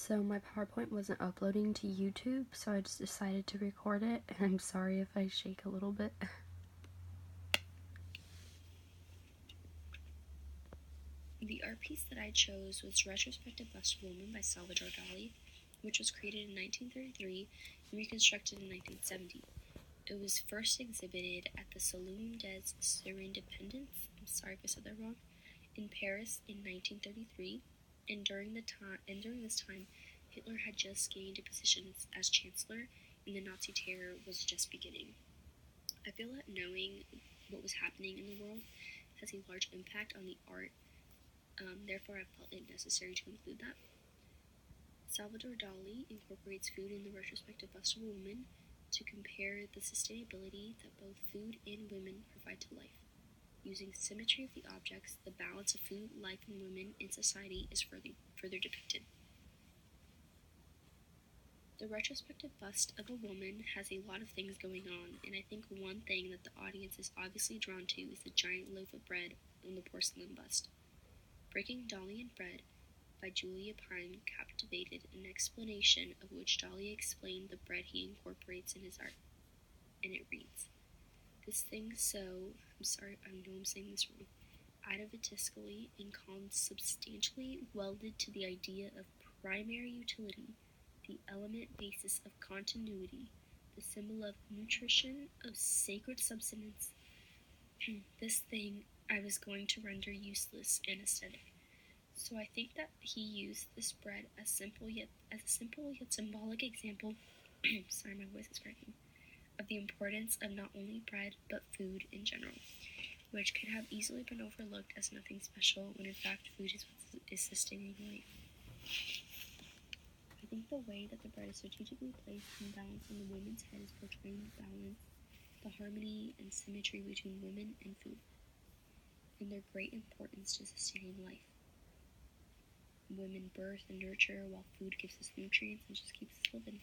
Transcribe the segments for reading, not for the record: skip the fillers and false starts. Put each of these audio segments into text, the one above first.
So my PowerPoint wasn't uploading to YouTube, so I just decided to record it, and I'm sorry if I shake a little bit. The art piece that I chose was Retrospective Bust of a Woman by Salvador Dali, which was created in 1933 and reconstructed in 1970. It was first exhibited at the Salon des Surindependents, I'm sorry if I said that wrong, in Paris in 1933, and during this time, Hitler had just gained a position as chancellor, and the Nazi terror was just beginning. I feel that knowing what was happening in the world has a large impact on the art. Therefore, I felt it necessary to include that. Salvador Dali incorporates food in the retrospective bust of a woman to compare the sustainability that both food and women provide to life. Using symmetry of the objects, the balance of food, life, and women in society is further depicted. The retrospective bust of a woman has a lot of things going on, and I think one thing that the audience is obviously drawn to is the giant loaf of bread on the porcelain bust. Breaking Dali and Bread by Julia Prime captivated an explanation of which Dali explained the bread he incorporates in his art, and it reads, "This thing so, I know I'm saying this wrong, atavistically and consubstantially welded to the idea of primary utility, the element basis of continuity, the symbol of nutrition, of sacred substance, this thing I was going to render useless and aesthetic." So I think that he used this bread as a simple yet symbolic example sorry, my voice is cracking, of the importance of not only bread but food in general, which could have easily been overlooked as nothing special when in fact food is what is sustaining life. I think the way that the bread is strategically placed and balanced on the woman's head is portraying the balance, the harmony and symmetry between women and food, and their great importance to sustaining life. Women birth and nurture, while food gives us nutrients and just keeps us living.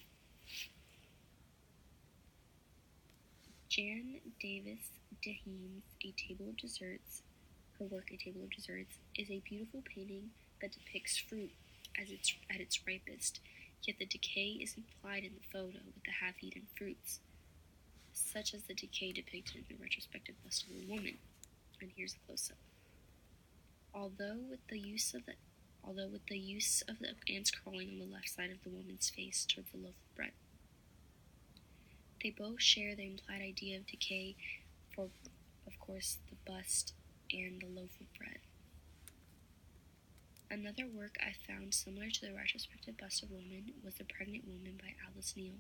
Jan Davis Dehane's her work A Table of Desserts, is a beautiful painting that depicts fruit at its ripest, yet the decay is implied in the photo with the half-eaten fruits, such as the decay depicted in the retrospective bust of a woman. And here's a close-up. Although with the use of the ants crawling on the left side of the woman's face towards the loaf of bread. They both share the implied idea of decay for, of course, the bust and the loaf of bread. Another work I found similar to the retrospective bust of a woman was The Pregnant Woman by Alice Neel,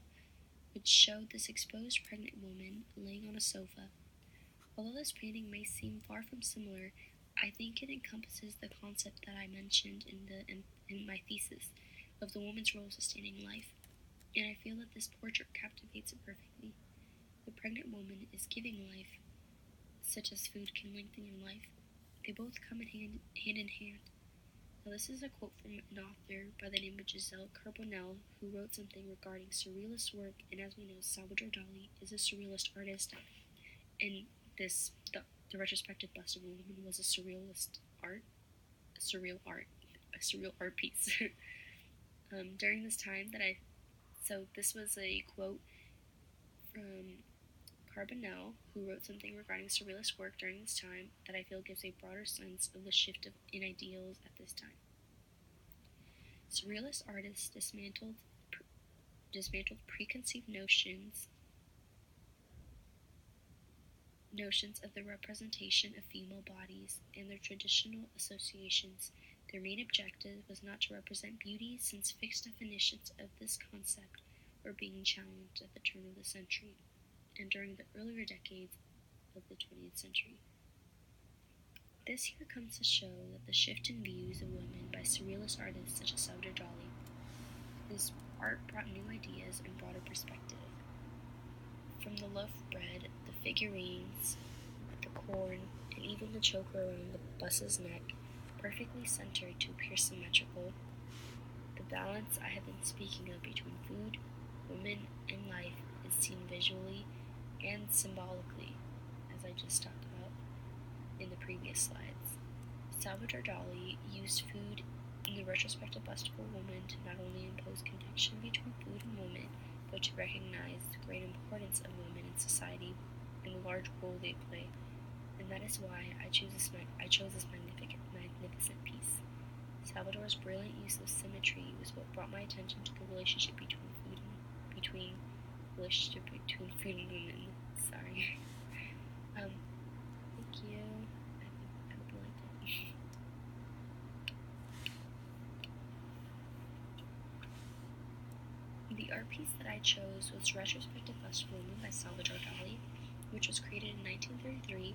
which showed this exposed pregnant woman laying on a sofa. Although this painting may seem far from similar, I think it encompasses the concept that I mentioned in my thesis of the woman's role sustaining life, and I feel that this portrait captivates it perfectly. The pregnant woman is giving life, such as food can lengthen your life. They both come hand in hand. Now this is a quote from an author by the name of Giselle Carbonell, who wrote something regarding surrealist work, and as we know, Salvador Dali is a surrealist artist, and the retrospective bust of a woman was a surreal art piece. During this time this was a quote from Carbonell, who wrote something regarding surrealist work during this time that I feel gives a broader sense of the shift in ideals at this time. Surrealist artists dismantled preconceived notions of the representation of female bodies and their traditional associations. Their main objective was not to represent beauty, since fixed definitions of this concept were being challenged at the turn of the century and during the earlier decades of the 20th century. This here comes to show that the shift in views of women by surrealist artists such as Salvador Dali. His art brought new ideas and broader perspective. From the loaf of bread, the figurines, the corn, and even the choker around the bus's neck, perfectly centered to appear symmetrical, the balance I have been speaking of between food, women, and life is seen visually and symbolically, as I just talked about in the previous slides. Salvador Dali used food in the retrospective bust of a woman to not only impose connection between food and woman, but to recognize the great importance of women in society and the large role they play. And that is why I chose this magnificent piece. Salvador's brilliant use of symmetry was what brought my attention to the relationship between food and women. Sorry. Thank you. I hope you liked it. The art piece that I chose was Retrospective Bust of a Woman by Salvador Dali, which was created in 1933